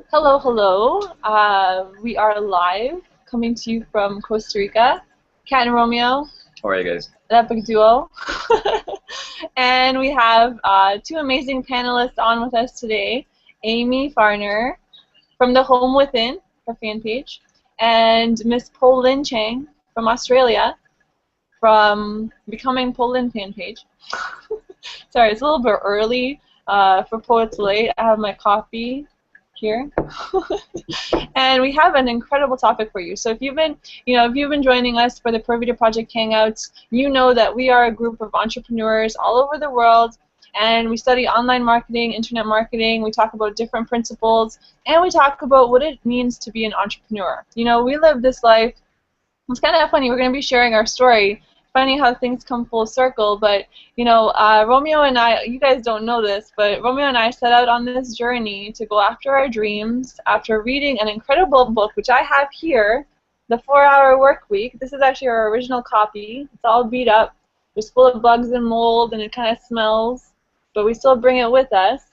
Hello, hello. We are live, coming to you from Costa Rica. Kat and Romeo, How are you guys? an epic duo. And we have two amazing panelists on with us today. Amy Farner from the Home Within, her fan page, and Miss Po Lin Chang from Australia, from Becoming Po Lin fan page. Sorry, it's a little bit early for Poets Late. I have my coffee here. And we have an incredible topic for you. So if you've been joining us for the Pura Vida Project Hangouts, you know that we are a group of entrepreneurs all over the world, and we study online marketing, internet marketing. We talk about different principles, and we talk about what it means to be an entrepreneur. You know, we live this life. It's kind of funny. We're going to be sharing our story. Funny how things come full circle, but you know, Romeo and I, you guys don't know this, but Romeo and I set out on this journey to go after our dreams after reading an incredible book, which I have here, The 4-Hour Work Week. This is actually our original copy. It's all beat up. It's full of bugs and mold, and it kind of smells, but we still bring it with us.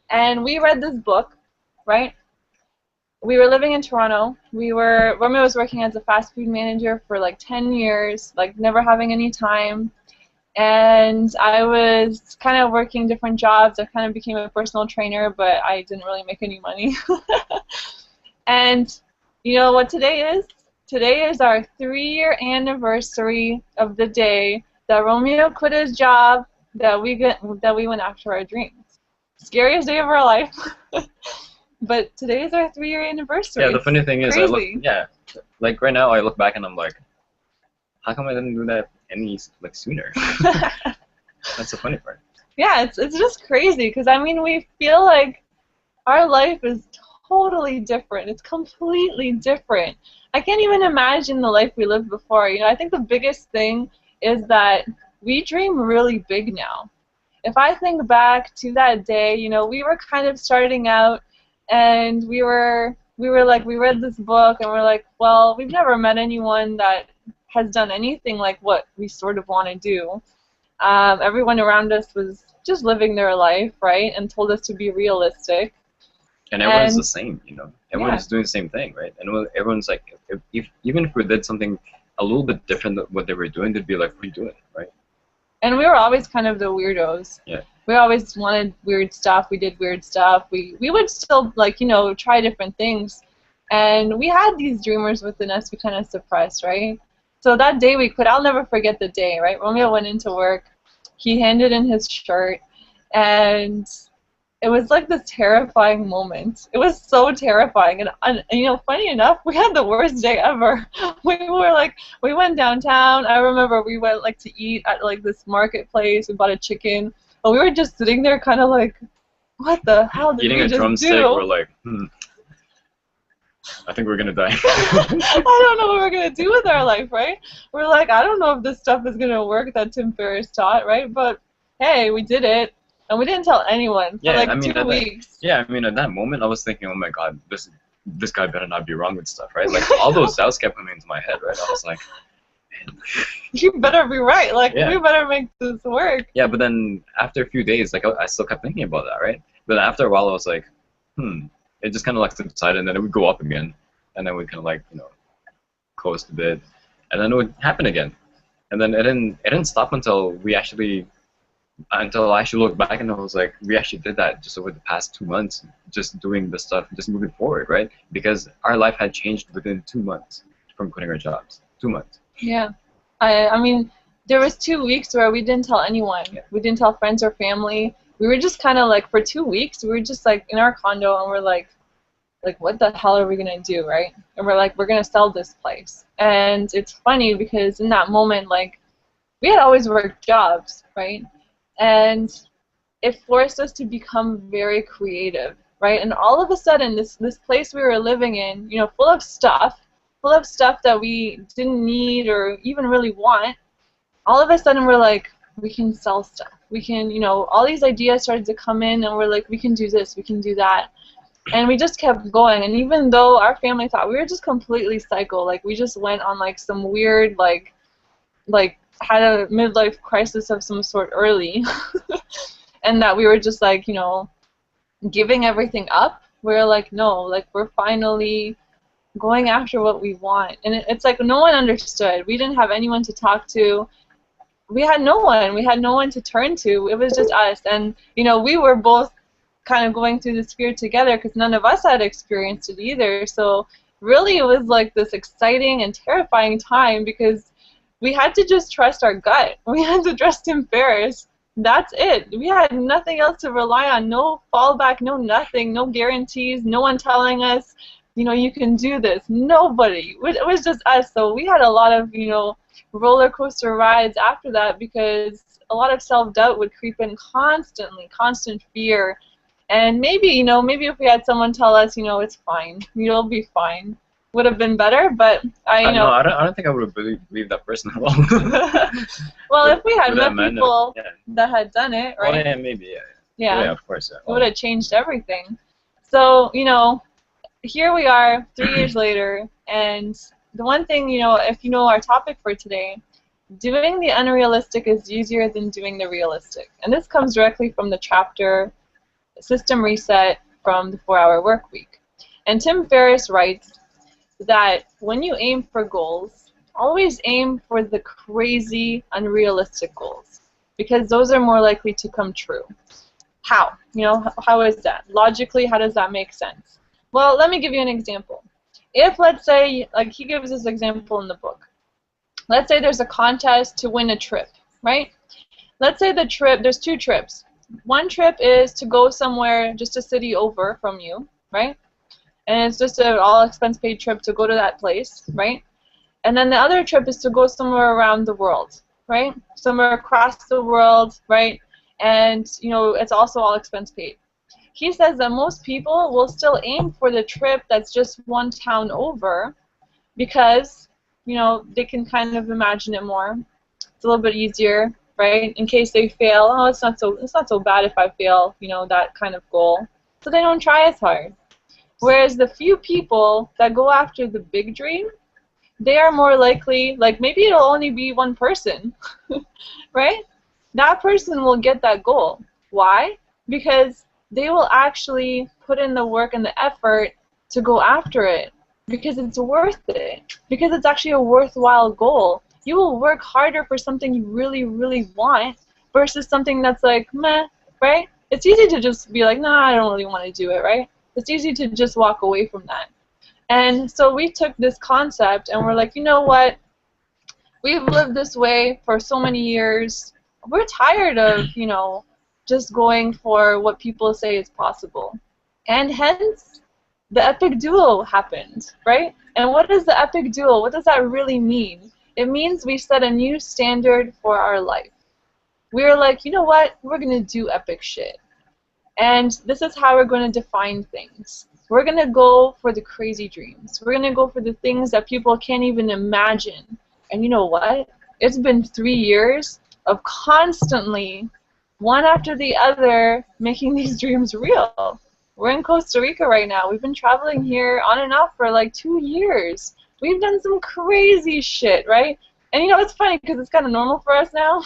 And we read this book, right? We were living in Toronto. Romeo was working as a fast food manager for like 10 years, like never having any time. And I was kind of working different jobs. I kind of became a personal trainer, but I didn't really make any money. And you know what today is? Today is our 3-year anniversary of the day that Romeo quit his job, that we went after our dreams. Scariest day of our life. But today is our 3-year anniversary. Yeah, the funny thing is, crazy. like right now I look back and I'm like, how come I didn't do that any sooner? That's the funny part. Yeah, it's just crazy because I mean we feel like our life is totally different. It's completely different. I can't even imagine the life we lived before. You know, I think the biggest thing is that we dream really big now. If I think back to that day, you know, we were kind of starting out. And we were like, we read this book and we're like, well, we've never met anyone that has done anything like what we sort of want to do. Everyone around us was just living their life, right, and told us to be realistic. And everyone's the same, you know. Everyone's doing the same thing, right? And everyone's like, even if we did something a little bit different than what they were doing, they'd be like, what are you doing, right? And we were always kind of the weirdos. Yeah. We always wanted weird stuff. We did weird stuff. We would still, like, you know, try different things. And we had these dreamers within us we kind of suppressed, right? So that day we quit, I'll never forget the day, right? Romeo went into work. He handed in his shirt. And it was like this terrifying moment. It was so terrifying. And you know, funny enough, we had the worst day ever. We went downtown. I remember we went like to eat at like this marketplace. We bought a chicken. But we were just sitting there kind of like, what the hell did we just do? Eating a drumstick, we're like, I think we're going to die. I don't know what we're going to do with our life, right? We're like, I don't know if this stuff is going to work that Tim Ferriss taught, right? But, hey, we did it. And we didn't tell anyone for like 2 weeks. I mean, at that moment, I was thinking, oh my God, this guy better not be wrong with stuff, right? Like, all those doubts kept coming into my head, right? I was like, you better be right. Like, we better make this work. Yeah, but then after a few days, like, I still kept thinking about that, right? But after a while, I was like, it just kind of like subsided, and then it would go up again, and then we kind of like, you know, coast a bit, and then it would happen again, and then it didn't stop until I actually looked back and I was like, we actually did that just over the past 2 months, just doing the stuff, just moving forward, right? Because our life had changed within 2 months from quitting our jobs. 2 months. Yeah, I mean, there was 2 weeks where we didn't tell anyone. Yeah. We didn't tell friends or family. We were just kind of like, for 2 weeks, we were just like in our condo, and we're like, what the hell are we gonna do, right? And we're like, we're gonna sell this place. And it's funny because in that moment, like, we had always worked jobs, right? And it forced us to become very creative, right? And all of a sudden, this place we were living in, you know, full of stuff that we didn't need or even really want, all of a sudden we're like, we can sell stuff. We can, you know, all these ideas started to come in, and we're like, we can do this, we can do that. And we just kept going. And even though our family thought we were just completely psycho, like we just went on like some weird, like had a midlife crisis of some sort early. and that we were just like, giving everything up. We're like, no, like we're finally going after what we want. And it's like no one understood. We didn't have anyone to talk to. We had no one. We had no one to turn to. It was just us. And, we were both kind of going through this fear together because none of us had experienced it either. So really it was like this exciting and terrifying time because we had to just trust our gut. We had to trust Tim Ferriss. That's it. We had nothing else to rely on. No fallback, no nothing, no guarantees, no one telling us, you can do this. Nobody. It was just us. So we had a lot of, roller coaster rides after that because a lot of self-doubt would creep in constantly, constant fear. And maybe, maybe if we had someone tell us, it's fine, you'll be fine, would have been better. But No, I don't think I would have believed that person at all. Well, if we had met people that had done it, right? Oh, yeah, maybe, yeah, of course. Yeah. It would have changed everything. So, here we are 3 years later, and the one thing, if you know our topic for today, doing the unrealistic is easier than doing the realistic. And this comes directly from the chapter System Reset from the 4-Hour Work Week. And Tim Ferriss writes that when you aim for goals, always aim for the crazy, unrealistic goals, because those are more likely to come true. How? How is that? Logically, how does that make sense? Well, let me give you an example. If, let's say, like he gives this example in the book, let's say there's a contest to win a trip, right? Let's say the trip, there's 2 trips. One trip is to go somewhere just a city over from you, right? And it's just an all-expense-paid trip to go to that place, right? And then the other trip is to go somewhere around the world, right? Somewhere across the world, right? And, it's also all expense-paid. He says that most people will still aim for the trip that's just one town over because, they can kind of imagine it more. It's a little bit easier, right? In case they fail, oh, it's not so bad if I fail, that kind of goal. So they don't try as hard. Whereas the few people that go after the big dream, they are more likely, like maybe it'll only be one person, right? That person will get that goal. Why? Because they will actually put in the work and the effort to go after it because it's worth it, because it's actually a worthwhile goal. You will work harder for something you really, really want versus something that's like, meh, right? It's easy to just be like, nah, I don't really want to do it, right? It's easy to just walk away from that. And so we took this concept and we're like, you know what? We've lived this way for so many years. We're tired of, just going for what people say is possible. And hence, the epic duo happened, right? And what is the epic duo? What does that really mean? It means we set a new standard for our life. We're like, you know what? We're going to do epic shit. And this is how we're going to define things. We're going to go for the crazy dreams. We're going to go for the things that people can't even imagine. And you know what? It's been 3 years of constantly, one after the other, making these dreams real. We're in Costa Rica right now. We've been traveling here on and off for like 2 years. We've done some crazy shit, right? And it's funny because it's kind of normal for us now.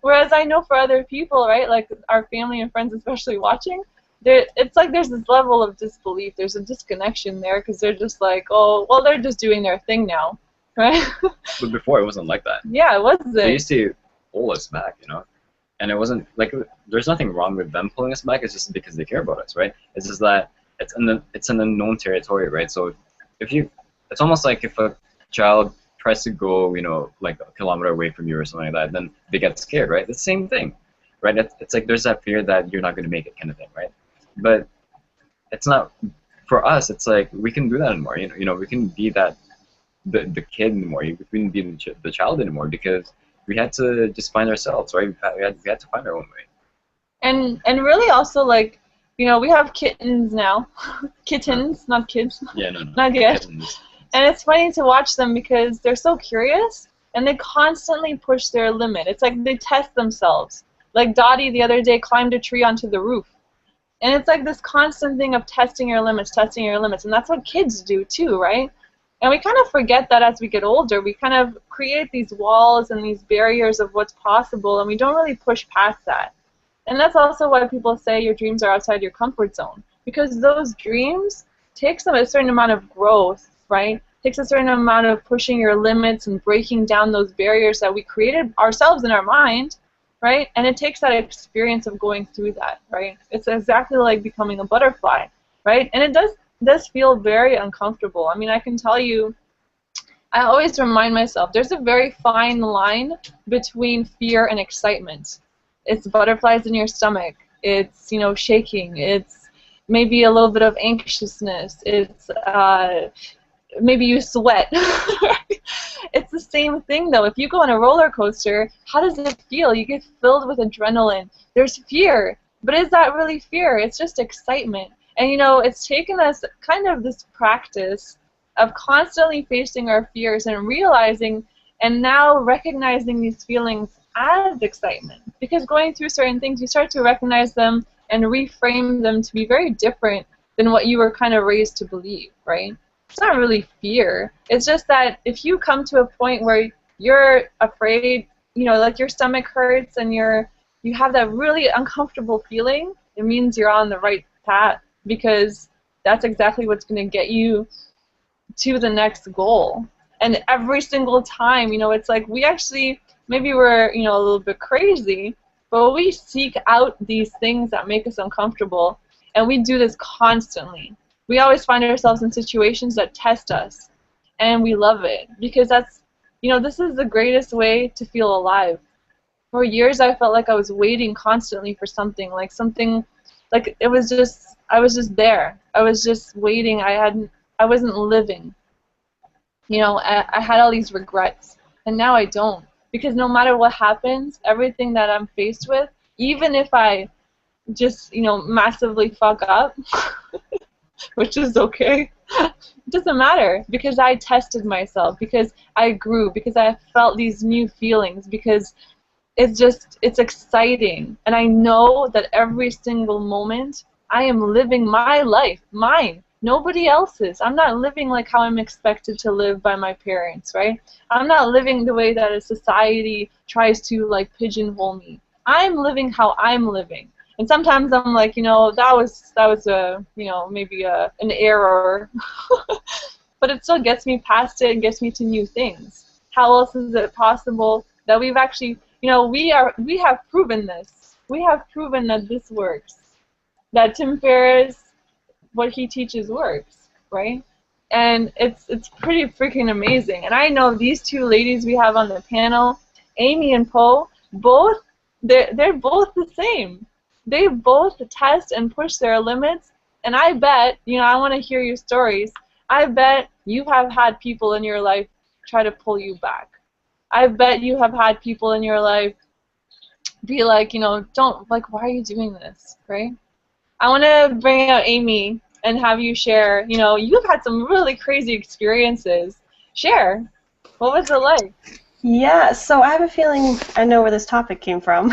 Whereas I know for other people, right, like our family and friends especially watching, it's like there's this level of disbelief. There's a disconnection there because they're just like, oh, well, they're just doing their thing now, right? But before it wasn't like that. Yeah, it wasn't. They used to pull us back, And it wasn't like there's nothing wrong with them pulling us back. It's just because they care about us, right? It's just that it's an unknown territory, right? So it's almost like if a child tries to go, like a kilometer away from you or something like that, then they get scared, right? It's the same thing, right? It's like there's that fear that you're not going to make it, kind of thing, right? But it's not for us. It's like we can do that anymore. We can be that the kid anymore. We couldn't be the child anymore because we had to just find ourselves, right? We had to find our own way. And really also, like, we have kittens now. Kittens, not kids. Yeah, no. Not yet. Kittens. And it's funny to watch them because they're so curious and they constantly push their limit. It's like they test themselves. Like Dottie the other day climbed a tree onto the roof. And it's like this constant thing of testing your limits. And that's what kids do too, right? And we kind of forget that as we get older. We kind of create these walls and these barriers of what's possible, and we don't really push past that. And that's also why people say your dreams are outside your comfort zone, because those dreams takes a certain amount of growth, right? Takes a certain amount of pushing your limits and breaking down those barriers that we created ourselves in our mind, right? And it takes that experience of going through that, right? It's exactly like becoming a butterfly, right? And it does feel very uncomfortable. I mean, I can tell you, I always remind myself there's a very fine line between fear and excitement. It's butterflies in your stomach. It's, you know, shaking. It's maybe a little bit of anxiousness. It's maybe you sweat. It's the same thing though. If you go on a roller coaster, how does it feel? You get filled with adrenaline. There's fear, but is that really fear? It's just excitement. And you know, it's taken us kind of this practice of constantly facing our fears and realizing and now recognizing these feelings as excitement. Because going through certain things, you start to recognize them and reframe them to be very different than what you were kind of raised to believe, right? It's not really fear. It's just that if you come to a point where you're afraid, you know, like your stomach hurts and you have that really uncomfortable feeling, it means you're on the right path, because that's exactly what's going to get you to the next goal. And every single time, you know, it's like we actually, maybe we're, you know, a little bit crazy, but we seek out these things that make us uncomfortable, and we do this constantly. We always find ourselves in situations that test us, and we love it, because that's, you know, this is the greatest way to feel alive. For years, I felt like I was waiting constantly for something, like it was just, I was just there. I was just waiting. I wasn't living. You know, I had all these regrets, and now I don't. Because no matter what happens, everything that I'm faced with, even if I just, you know, massively fuck up, which is okay, it doesn't matter, because I tested myself, because I grew, because I felt these new feelings, because it's exciting. And I know that every single moment I am living my life, mine. Nobody else's. I'm not living like how I'm expected to live by my parents, right? I'm not living the way that a society tries to like pigeonhole me. I'm living how I'm living. And sometimes I'm like, you know, that was a, you know, maybe an error, but it still gets me past it and gets me to new things. How else is it possible that we've actually, you know, we have proven this. We have proven that this works. That Tim Ferriss, what he teaches works, right? And it's pretty freaking amazing. And I know these two ladies we have on the panel, Amy and Poe, both they're both the same. They both test and push their limits. And I bet, you know, I want to hear your stories. I bet you have had people in your life try to pull you back. I bet you have had people in your life be like, you know, don't, like, why are you doing this, right? I want to bring out Amy and have you share, you know, you've had some really crazy experiences. Share. What was it like? Yeah, so I have a feeling I know where this topic came from.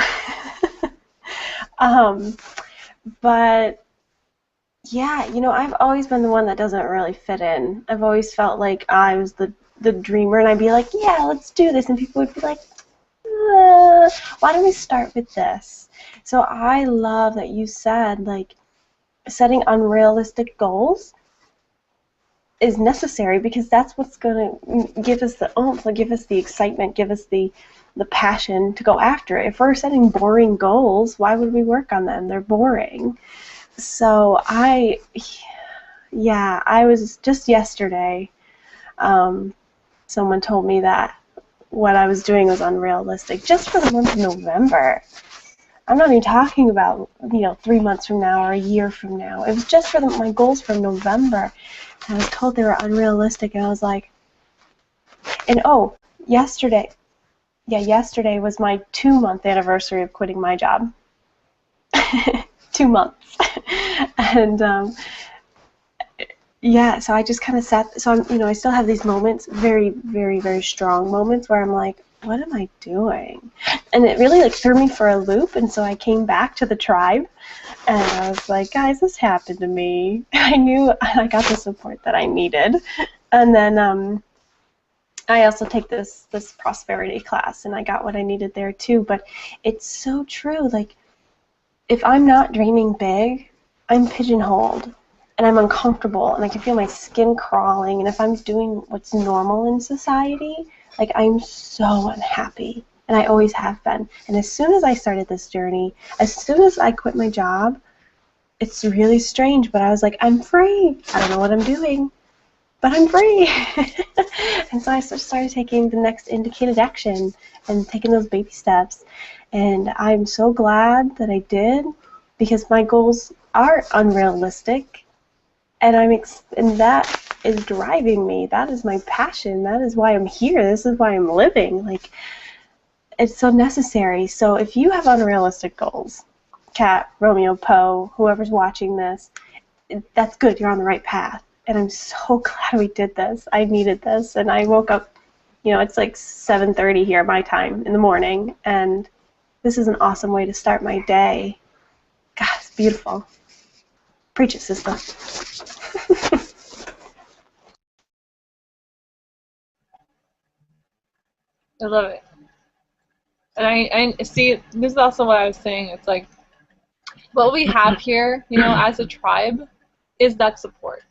But yeah, you know, I've always been the one that doesn't really fit in. I've always felt like I was the dreamer, and I'd be like, yeah, let's do this, and people would be like, why don't we start with this? So I love that you said, like, setting unrealistic goals is necessary, because that's what's going to give us the oomph, give us the excitement, give us the passion to go after it. If we're setting boring goals, why would we work on them? They're boring. So I was just yesterday, someone told me that what I was doing was unrealistic just for the month of November. I'm not even talking about, you know, 3 months from now or a year from now. It was just for my goals from November. And I was told they were unrealistic, and I was like, and oh, yesterday was my 2-month anniversary of quitting my job. 2 months. And yeah, so I just kind of sat, so I'm, you know, I still have these moments, very, very, very strong moments where I'm like, what am I doing? And it really like threw me for a loop, and so I came back to the tribe, and I was like, guys, this happened to me. I knew I got the support that I needed. And then I also take this prosperity class, and I got what I needed there too. But it's so true, like, if I'm not dreaming big, I'm pigeonholed and I'm uncomfortable and I can feel my skin crawling. And if I'm doing what's normal in society, like I'm so unhappy. And I always have been. And as soon as I started this journey, as soon as I quit my job, it's really strange, but I was like, I'm free. I don't know what I'm doing, but I'm free. And so I started taking the next indicated action and taking those baby steps. And I'm so glad that I did, because my goals are unrealistic, and and that is driving me. That is my passion. That is why I'm here. This is why I'm living. Like, it's so necessary. So if you have unrealistic goals, Kat, Romeo, Poe, whoever's watching this, that's good. You're on the right path. And I'm so glad we did this. I needed this. And I woke up, it's like 7:30 here, my time, in the morning. And this is an awesome way to start my day. God, it's beautiful. Preach it, sister. I love it. And I see, this is also what I was saying. It's like, what we have here, as a tribe, is that support,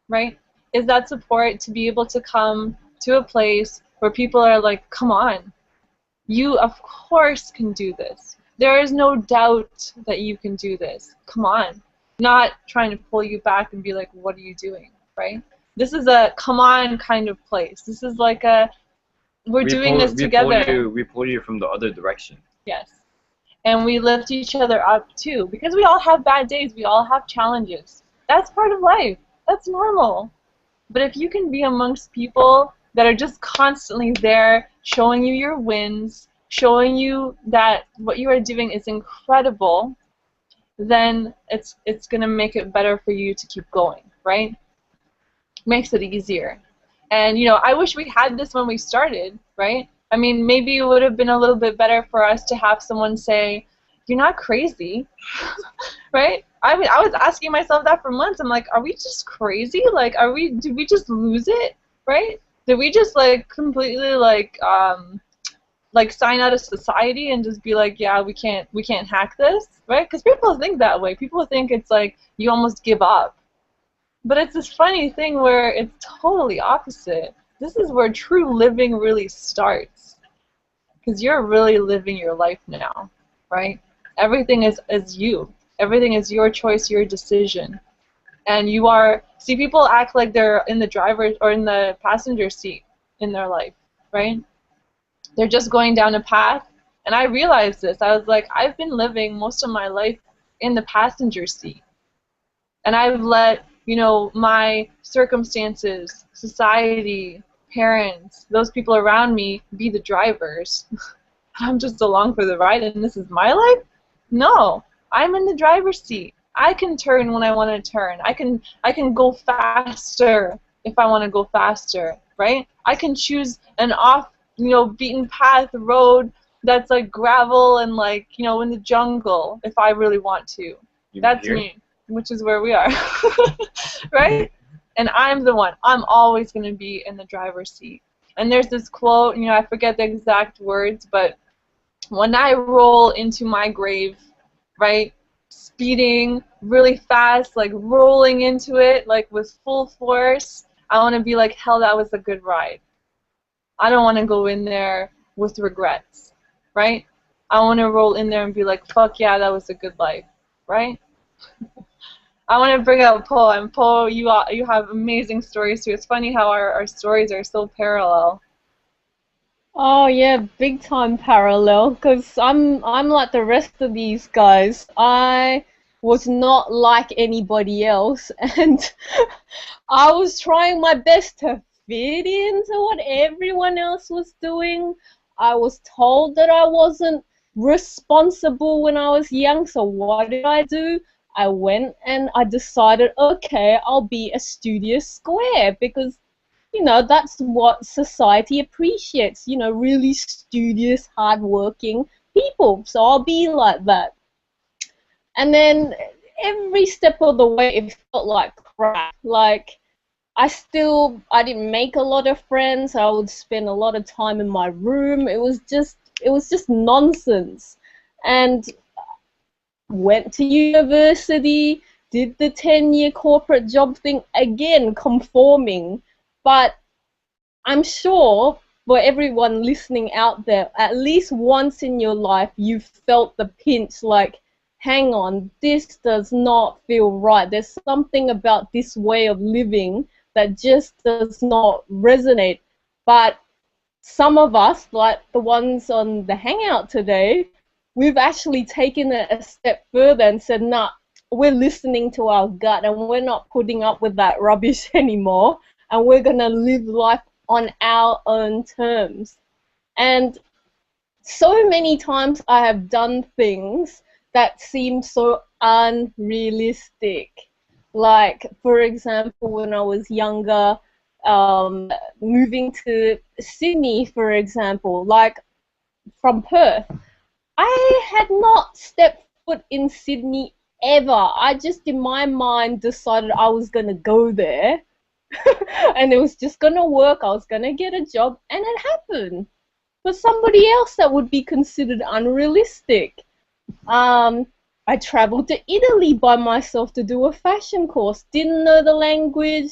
right? Is that support to be able to come to a place where people are like, come on, you of course can do this. There is no doubt that you can do this. Come on. Not trying to pull you back and be like, what are you doing, right? This is a come on kind of place. This is like a, we're doing this together. We pull you from the other direction. Yes. And we lift each other up too, because we all have bad days. We all have challenges. That's part of life. That's normal. But if you can be amongst people that are just constantly there, showing you your wins, showing you that what you are doing is incredible, then it's going to make it better for you to keep going, right? Makes it easier. And, I wish we had this when we started, right? I mean, maybe it would have been a little bit better for us to have someone say, you're not crazy, right? I mean, I was asking myself that for months. I'm like, are we just crazy? Like, did we just lose it, right? Did we just, like, completely, like sign out of society and just be like, yeah, we can't hack this, right? Because people think that way. People think it's like you almost give up. But it's this funny thing where it's totally opposite. This is where true living really starts. Because you're really living your life now, right? Everything is you. Everything is your choice, your decision. And you are, see, people act like they're in the driver's or in the passenger seat in their life, right? They're just going down a path. And I realized this. I was like, I've been living most of my life in the passenger seat. And I've let, my circumstances, society, parents, those people around me be the drivers. I'm just along for the ride and this is my life? No, I'm in the driver's seat. I can turn when I want to turn. I can go faster if I want to go faster, right? I can choose an off, beaten path road that's like gravel and like, in the jungle if I really want to. That's me, which is where we are, right? And I'm the one. I'm always going to be in the driver's seat. And there's this quote, I forget the exact words, but when I roll into my grave, right, speeding really fast, like rolling into it, like with full force, I want to be like, hell, that was a good ride. I don't want to go in there with regrets, right? I want to roll in there and be like, fuck yeah, that was a good life, right? I want to bring up Poe, and Poe, you have amazing stories too. It's funny how our stories are so parallel. Oh yeah, big time parallel. Cause I'm like the rest of these guys. I was not like anybody else, and I was trying my best to fit into what everyone else was doing. I was told that I wasn't responsible when I was young, so what did I do? I went and I decided, okay, I'll be a studious square, because that's what society appreciates, really studious, hardworking people. So I'll be like that. And then every step of the way, it felt like crap. Like, I didn't make a lot of friends. I would spend a lot of time in my room. It was just nonsense. And went to university, did the 10-year corporate job thing, again, conforming. But I'm sure for everyone listening out there, at least once in your life, you've felt the pinch like, hang on, this does not feel right. There's something about this way of living that just does not resonate. But some of us, like the ones on the Hangout today, we've actually taken it a step further and said, nah, we're listening to our gut and we're not putting up with that rubbish anymore, and we're going to live life on our own terms. And so many times I have done things that seem so unrealistic. Like, for example, when I was younger, moving to Sydney, for example, like from Perth, I had not stepped foot in Sydney ever. I just, in my mind, decided I was going to go there and it was just going to work. I was going to get a job, and it happened. For somebody else, that would be considered unrealistic. I traveled to Italy by myself to do a fashion course. Didn't know the language,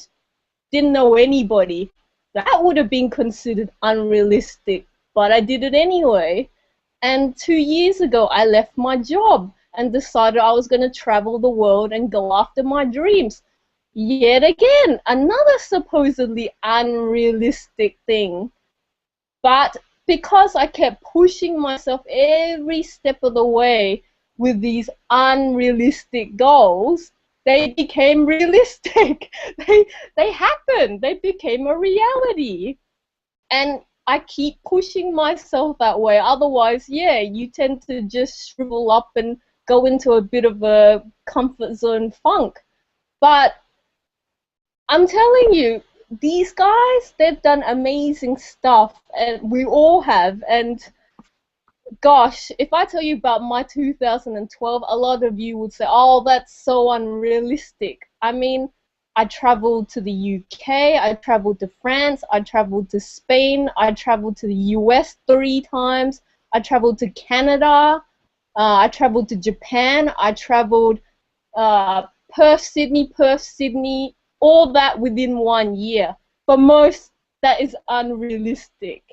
didn't know anybody. That would have been considered unrealistic, but I did it anyway. And 2 years ago, I left my job and decided I was going to travel the world and go after my dreams. Yet again, another supposedly unrealistic thing. But because I kept pushing myself every step of the way with these unrealistic goals, they became realistic. They happened. They became a reality. And I keep pushing myself that way. Otherwise, yeah, you tend to just shrivel up and go into a bit of a comfort zone funk. But I'm telling you, these guys, they've done amazing stuff, and we all have. And gosh, if I tell you about my 2012, a lot of you would say, oh, that's so unrealistic. I mean, I traveled to the UK, I traveled to France, I traveled to Spain, I traveled to the US 3 times, I traveled to Canada, I traveled to Japan, I traveled Perth, Sydney, all that within 1 year. For most, that is unrealistic.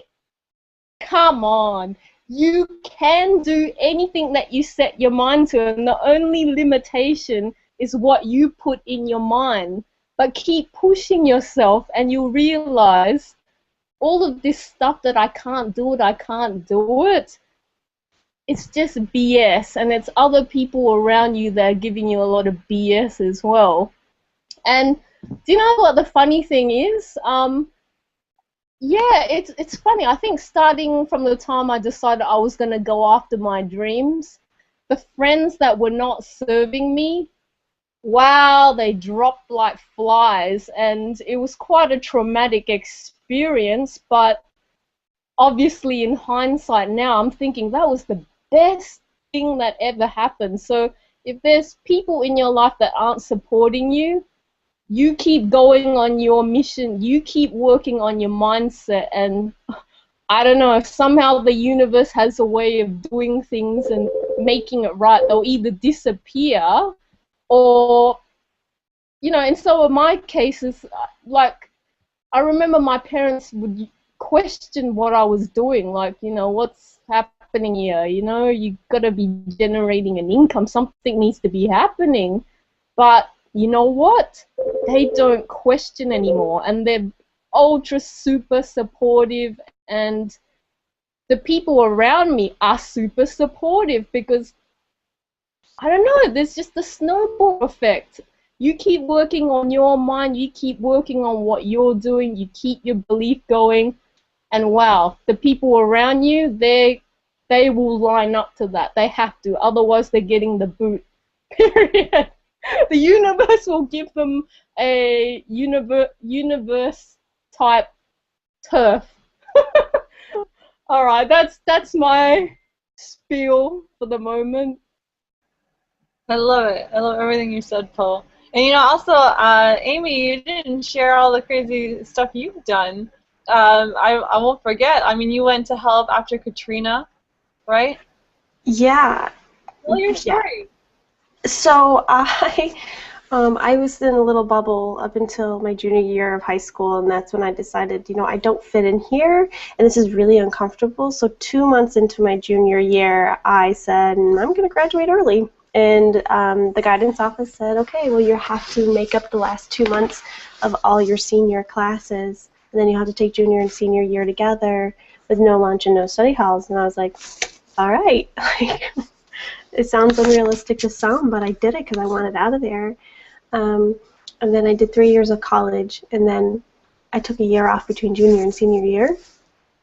Come on. You can do anything that you set your mind to, and the only limitation is what you put in your mind. But keep pushing yourself, and you'll realize all of this stuff that I can't do it, it's just BS, and it's other people around you that are giving you a lot of BS as well. And do you know what the funny thing is? Yeah, it's funny. I think starting from the time I decided I was going to go after my dreams, the friends that were not serving me, wow, they dropped like flies, and it was quite a traumatic experience. But obviously, in hindsight now, I'm thinking that was the best thing that ever happened. So if there's people in your life that aren't supporting you, you keep going on your mission, you keep working on your mindset, and I don't know, if somehow the universe has a way of doing things and making it right, they'll either disappear or, you know, in some of my cases, like, I remember my parents would question what I was doing, like, you know, what's happening here, you know, you gotta be generating an income, something needs to be happening, but you know what? They don't question anymore, and they're ultra super supportive, and the people around me are super supportive because, I don't know, there's just a snowball effect. You keep working on your mind, you keep working on what you're doing, you keep your belief going, and wow, the people around you, they will line up to that. They have to, otherwise they're getting the boot. Period. The universe will give them a universe type turf. All right, that's my spiel for the moment. I love it. I love everything you said, Paul. And you know, also, Amy, you didn't share all the crazy stuff you've done. I won't forget. I mean, you went to help after Katrina, right? Yeah. Tell your Yeah. story. So I was in a little bubble up until my junior year of high school, and that's when I decided, I don't fit in here, and this is really uncomfortable. So 2 months into my junior year, I said, I'm going to graduate early. And the guidance office said, okay, well, you have to make up the last 2 months of all your senior classes, and then you have to take junior and senior year together with no lunch and no study halls. And I was like, all right. It sounds unrealistic to some, but I did it because I wanted out of there. Um, and then I did 3 years of college, and then I took a year off between junior and senior year.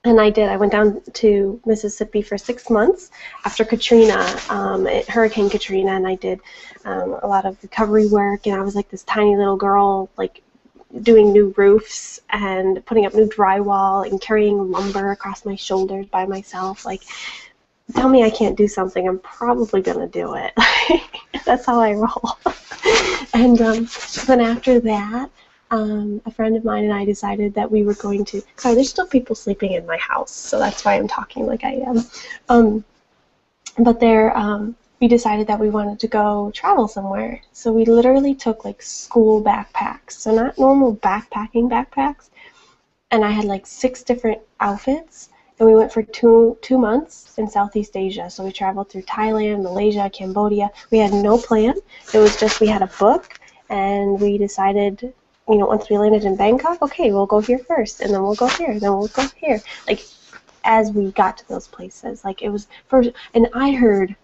And I went down to Mississippi for 6 months after Katrina, Hurricane Katrina, and I did a lot of recovery work, and I was like this tiny little girl, like doing new roofs and putting up new drywall and carrying lumber across my shoulders by myself. Like, tell me I can't do something, I'm probably going to do it. That's how I roll. And then after that, a friend of mine and I decided that we were going to... Sorry, there's still people sleeping in my house, so that's why I'm talking like I am. But we decided that we wanted to go travel somewhere. So we literally took like school backpacks, so not normal backpacking backpacks. And I had like 6 different outfits. And we went for two months in Southeast Asia. So we traveled through Thailand, Malaysia, Cambodia. We had no plan. It was just we had a book, and we decided, once we landed in Bangkok, okay, we'll go here first, and then we'll go here, then we'll go here. Like, as we got to those places, like it was first, and I heard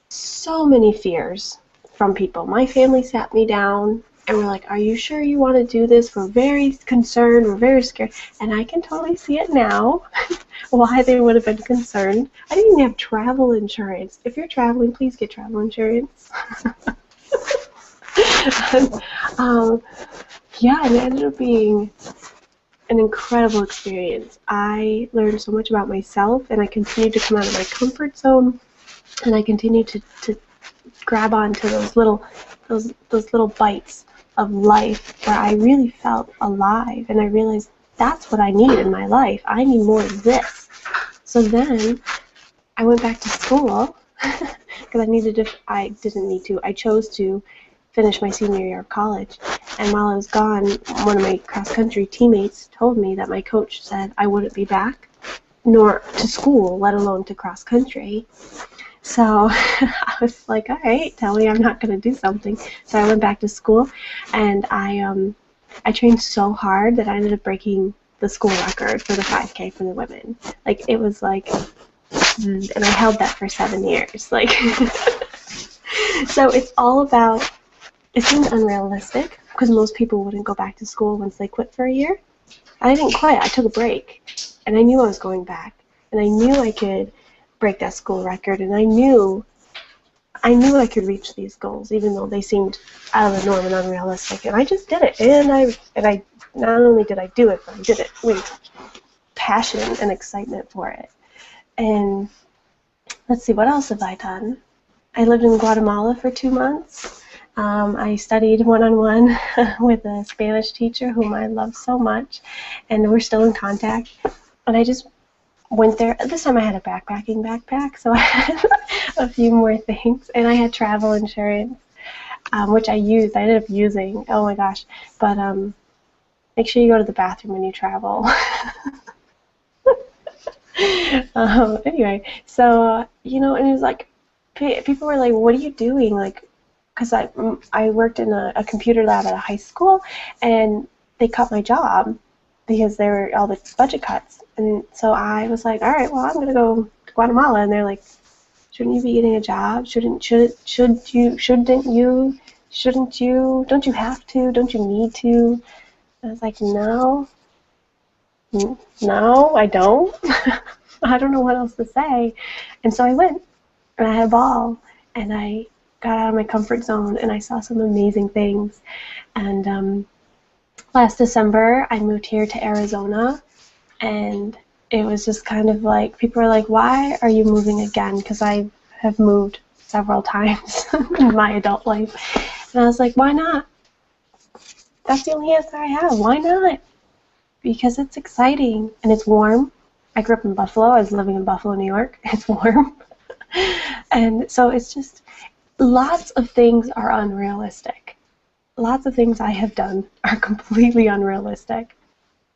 so many fears from people. My family sat me down and we're like, are you sure you want to do this? We're very concerned, we're very scared. And I can totally see it now, why they would have been concerned. I didn't even have travel insurance. If you're traveling, please get travel insurance. Yeah, it ended up being an incredible experience. I learned so much about myself, and I continued to come out of my comfort zone, and I continued to grab onto those little bites of life where I really felt alive, and I realized that's what I need in my life. I need more of this. So then I went back to school because I chose to finish my senior year of college. And while I was gone, one of my cross-country teammates told me that my coach said I wouldn't be back, nor to school, let alone to cross-country. So I was like, all right, tell me I'm not going to do something. So I went back to school, and I trained so hard that I ended up breaking the school record for the 5K for the women. Like, it was like, and I held that for 7 years. Like, so it's all about, it seems unrealistic because most people wouldn't go back to school once they quit for a year. I didn't quit. I took a break, and I knew I was going back, and I knew I could break that school record, and I knew I could reach these goals, even though they seemed out of the norm and unrealistic. And I just did it, and I not only did I do it, but I did it with passion and excitement for it. And let's see, what else have I done? I lived in Guatemala for 2 months. I studied one-on-one with a Spanish teacher whom I love so much, and we're still in contact. And I just went there. This time I had a backpacking backpack, so I had a few more things, and I had travel insurance, which I ended up using. Oh my gosh! But make sure you go to the bathroom when you travel. Anyway, so and it was like people were like, "What are you doing?" Like, because I worked in a computer lab at a high school, and they cut my job because there were all the budget cuts. And so I was like, all right, well, I'm going to go to Guatemala. And they're like, shouldn't you be getting a job? Don't you have to? Don't you need to? I was like, no, I don't. I don't know what else to say. And so I went, and I had a ball, and I got out of my comfort zone, and I saw some amazing things. And last December, I moved here to Arizona, and it was just kind of like, people were like, why are you moving again? Because I have moved several times in my adult life. And I was like, why not? That's the only answer I have. Why not? Because it's exciting, and it's warm. I grew up in Buffalo. I was living in Buffalo, New York. It's warm. And so it's just, lots of things are unrealistic. Lots of things I have done are completely unrealistic,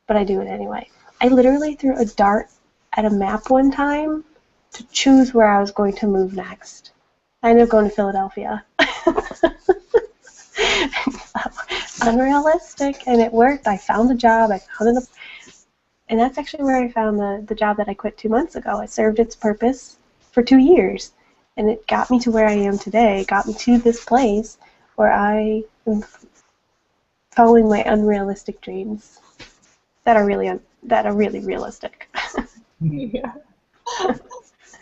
but I do it anyway. I literally threw a dart at a map one time to choose where I was going to move next. I ended up going to Philadelphia. Unrealistic, and it worked. I found a job. I found it, and that's actually where I found the job that I quit 2 months ago. It served its purpose for 2 years, and it got me to where I am today. It got me to this place where I am following my unrealistic dreams that are really realistic. Yeah.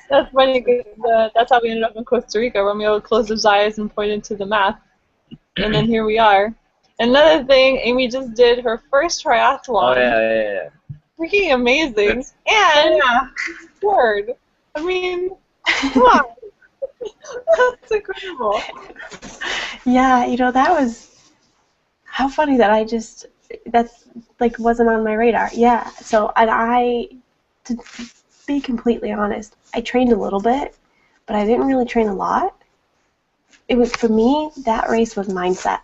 That's funny because that's how we ended up in Costa Rica. Romeo closed his eyes and pointed to the map, and then here we are. Another thing, Amy just did her first triathlon. Oh yeah. Freaking amazing. That's, And word. I mean, come on. That's incredible. Yeah, that was how funny that that's like wasn't on my radar. Yeah, so to be completely honest, I trained a little bit, but I didn't really train a lot. It was, for me, that race was mindset.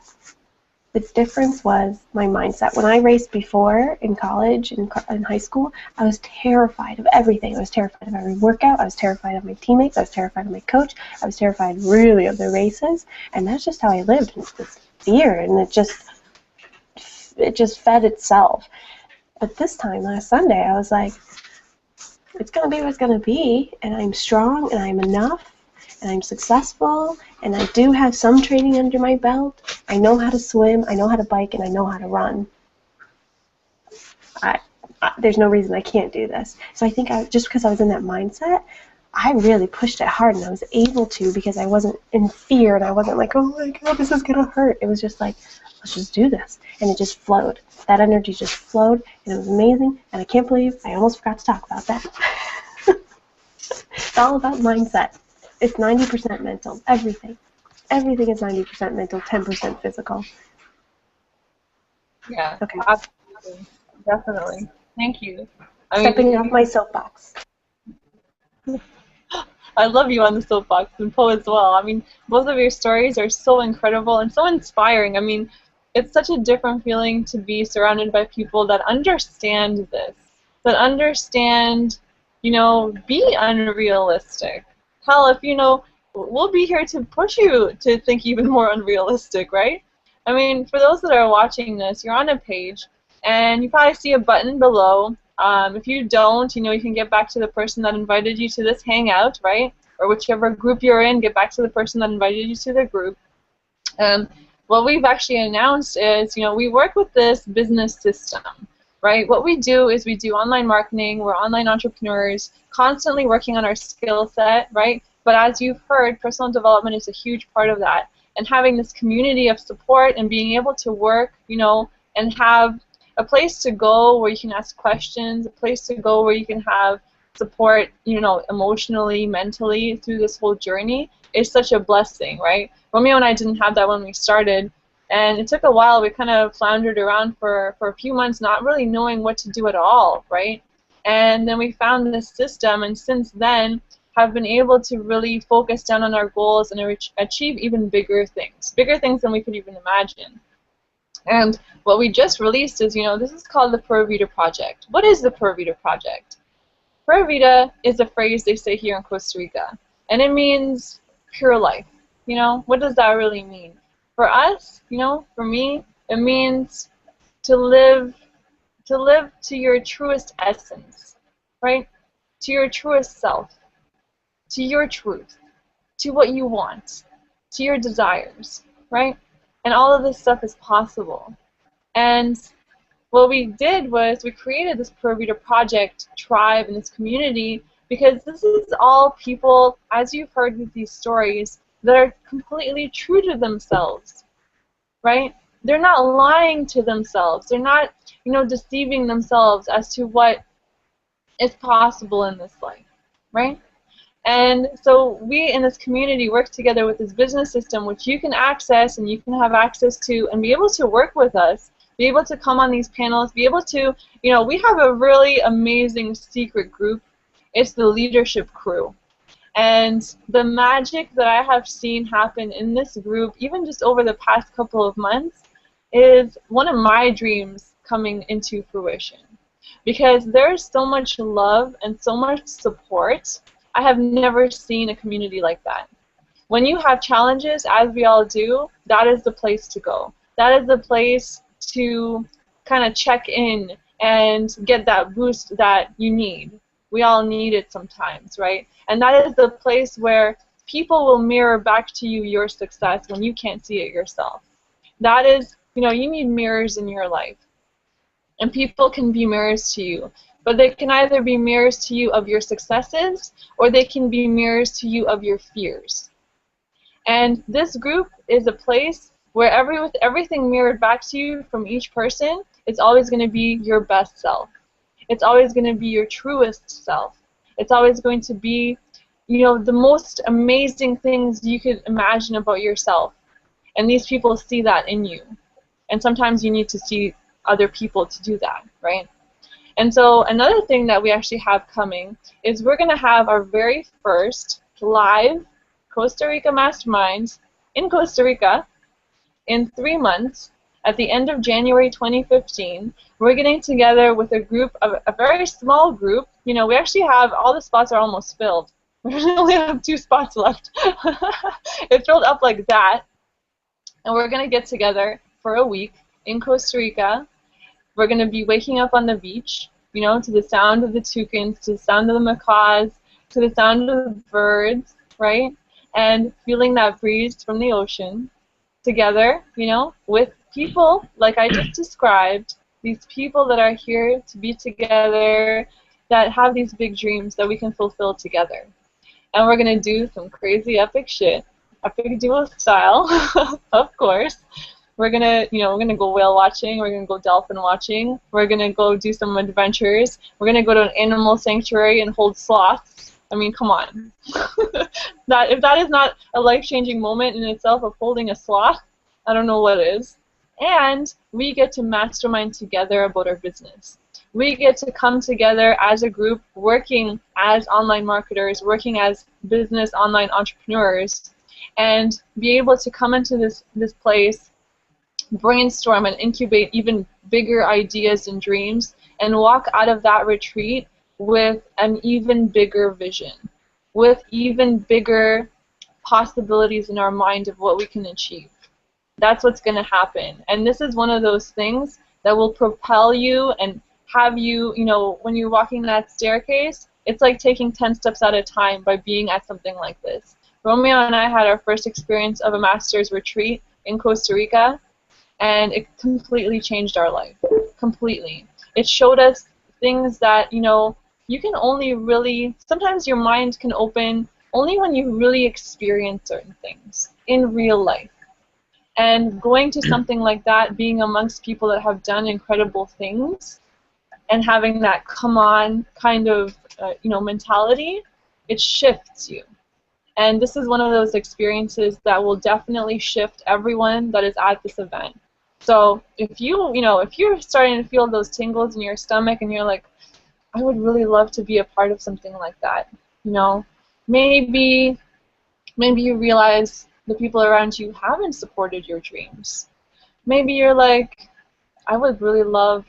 The difference was my mindset. When I raced before in college and in high school, I was terrified of everything. I was terrified of every workout. I was terrified of my teammates. I was terrified of my coach. I was terrified really of the races. And that's just how I lived, with this fear. And it just fed itself. But this time, last Sunday, I was like, it's going to be what it's going to be. And I'm strong and I'm enough. And I'm successful, and I do have some training under my belt. I know how to swim, I know how to bike, and I know how to run. There's no reason I can't do this. So I think just because I was in that mindset, I really pushed it hard, and I was able to because I wasn't in fear, and I wasn't like, oh my God, this is going to hurt. It was just like, let's just do this. And it just flowed. That energy just flowed, and it was amazing, and I can't believe I almost forgot to talk about that. It's all about mindset. It's 90% mental. Everything. Everything is 90% mental, 10% physical. Yeah, Okay. absolutely. Definitely. Thank you. Stepping off my soapbox. I love you on the soapbox, and Poe as well. I mean, both of your stories are so incredible and so inspiring. I mean, it's such a different feeling to be surrounded by people that understand this, that understand, be unrealistic. Hell, if we'll be here to push you to think even more unrealistic, right? I mean, for those that are watching this, you're on a page, and you probably see a button below. If you don't, you can get back to the person that invited you to this hangout, right? Or whichever group you're in, get back to the person that invited you to the group. What we've actually announced is, we work with this business system, right? What we do is we do online marketing. We're online entrepreneurs, constantly working on our skill set, right? But as you've heard, personal development is a huge part of that. And having this community of support and being able to work, and have a place to go where you can ask questions, a place to go where you can have support, emotionally, mentally through this whole journey is such a blessing, right? Romeo and I didn't have that when we started. And it took a while. We kind of floundered around for a few months, not really knowing what to do at all, right? And then we found this system, and since then have been able to really focus down on our goals and achieve even bigger things than we could even imagine. And what we just released is, this is called the Pura Vida Project. What is the Pura Vida Project? Pura Vida is a phrase they say here in Costa Rica, and it means pure life. What does that really mean? For us, for me, it means to live to your truest essence, right? To your truest self, to your truth, to what you want, to your desires, right? And all of this stuff is possible. And what we did was we created this Pura Vida Project tribe and this community because this is all people, as you've heard with these stories, that are completely true to themselves, right? They're not lying to themselves. They're not, deceiving themselves as to what is possible in this life, right? And so we in this community work together with this business system, which you can access and you can have access to and be able to work with us, be able to come on these panels, be able to, we have a really amazing secret group. It's the leadership crew. And the magic that I have seen happen in this group, even just over the past couple of months, is one of my dreams coming into fruition. Because there's so much love and so much support. I have never seen a community like that. When you have challenges, as we all do, that is the place to go. That is the place to kind of check in and get that boost that you need. We all need it sometimes, right? And that is the place where people will mirror back to you your success when you can't see it yourself. That is, you need mirrors in your life. And people can be mirrors to you. But they can either be mirrors to you of your successes, or they can be mirrors to you of your fears. And this group is a place where with everything mirrored back to you from each person, it's always going to be your best self. It's always going to be your truest self. It's always going to be, the most amazing things you could imagine about yourself. And these people see that in you. And sometimes you need to see other people to do that, right? And so another thing that we actually have coming is we're going to have our very first live Costa Rica Masterminds in Costa Rica in 3 months. At the end of January 2015, we're getting together with a very small group. We actually have, all the spots are almost filled. We only have 2 spots left. It filled up like that. And we're going to get together for a week in Costa Rica. We're going to be waking up on the beach, to the sound of the toucans, to the sound of the macaws, to the sound of the birds, right? And feeling that breeze from the ocean together, with people like I just described, these people that are here to be together, that have these big dreams that we can fulfill together. And we're going to do some crazy epic shit, epic duo style, of course. We're gonna go whale watching. We're gonna go dolphin watching. We're gonna go do some adventures. We're gonna go to an animal sanctuary and hold sloths. I mean, come on. If that is not a life-changing moment in itself of holding a sloth, I don't know what is. And we get to mastermind together about our business. We get to come together as a group, working as online marketers, working as business online entrepreneurs, and be able to come into this place, brainstorm and incubate even bigger ideas and dreams, and walk out of that retreat with an even bigger vision, with even bigger possibilities in our mind of what we can achieve. That's what's going to happen. And this is one of those things that will propel you and have you, when you're walking that staircase, it's like taking 10 steps at a time by being at something like this. Romeo and I had our first experience of a master's retreat in Costa Rica, and it completely changed our life. Completely. It showed us things that, you can only really, sometimes your mind can open only when you really experience certain things in real life. And going to something like that, being amongst people that have done incredible things, and having that come on kind of, mentality, it shifts you. And this is one of those experiences that will definitely shift everyone that is at this event. So if you're starting to feel those tingles in your stomach and you're like, I would really love to be a part of something like that, maybe you realize the people around you haven't supported your dreams. Maybe you're like, I would really love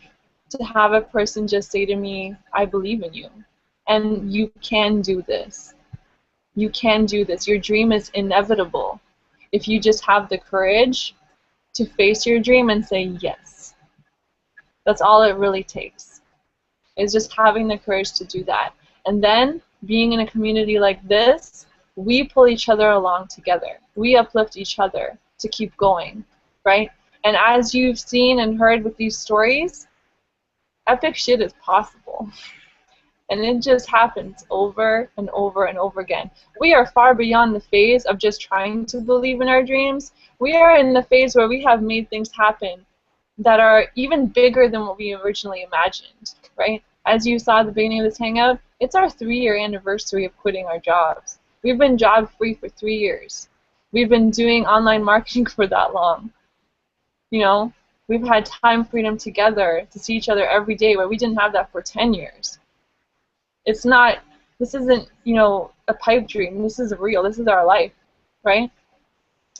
to have a person just say to me, I believe in you, and you can do this. You can do this. Your dream is inevitable if you just have the courage to face your dream and say yes. That's all it really takes, is just having the courage to do that. And then, being in a community like this, we pull each other along together. We uplift each other to keep going, right? And as you've seen and heard with these stories, epic shit is possible. And it just happens over and over and over again. We are far beyond the phase of just trying to believe in our dreams. We are in the phase where we have made things happen that are even bigger than what we originally imagined, right? As you saw at the beginning of this hangout, it's our 3-year anniversary of quitting our jobs. We've been job-free for 3 years. We've been doing online marketing for that long. We've had time freedom together to see each other every day, where we didn't have that for 10 years. It's not This isn't, you know, a pipe dream. This is real. This is our life, right?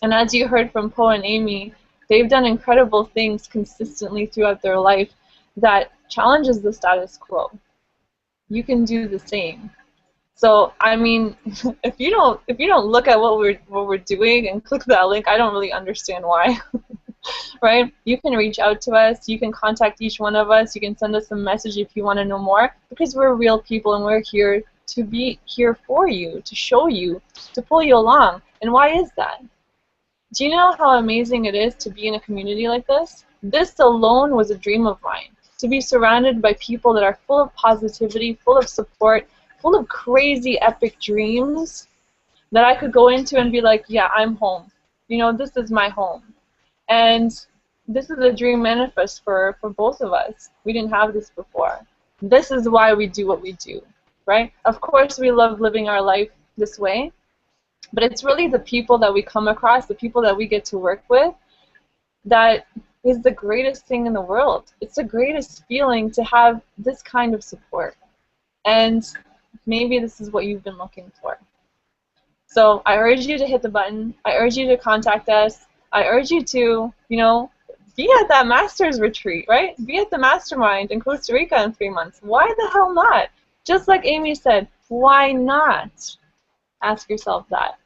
And as you heard from Poe and Amy, they've done incredible things consistently throughout their life that challenges the status quo. You can do the same. So I mean, if you don't look at what we're doing and click that link, I don't really understand why. Right? You can reach out to us. You can contact each one of us. You can send us a message if you want to know more, because we're real people and we're here to be here for you, to show you, to pull you along. And why is that? Do you know how amazing it is to be in a community like this? This alone was a dream of mine, to be surrounded by people that are full of positivity, full of support, full of crazy epic dreams that I could go into and be like, yeah, I'm home. You know, this is my home. And this is a dream manifest for both of us. We didn't have this before. This is why we do what we do, right? Of course, we love living our life this way, but it's really the people that we come across, the people that we get to work with, that is the greatest thing in the world. It's the greatest feeling to have this kind of support. And maybe this is what you've been looking for. So I urge you to hit the button. I urge you to contact us. I urge you to, you know, be at that master's retreat, right? Be at the mastermind in Costa Rica in 3 months. Why the hell not? Just like Amy said, why not? Ask yourself that.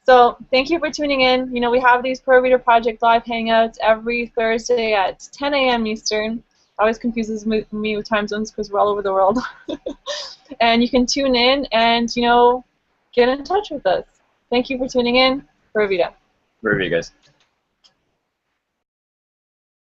So thank you for tuning in. You know, we have these Pura Vida Project Live Hangouts every Thursday at 10 a.m. Eastern. Always confuses me with time zones because we're all over the world. And you can tune in and, you know, get in touch with us. Thank you for tuning in. Pura Vida. Pura Vida, guys.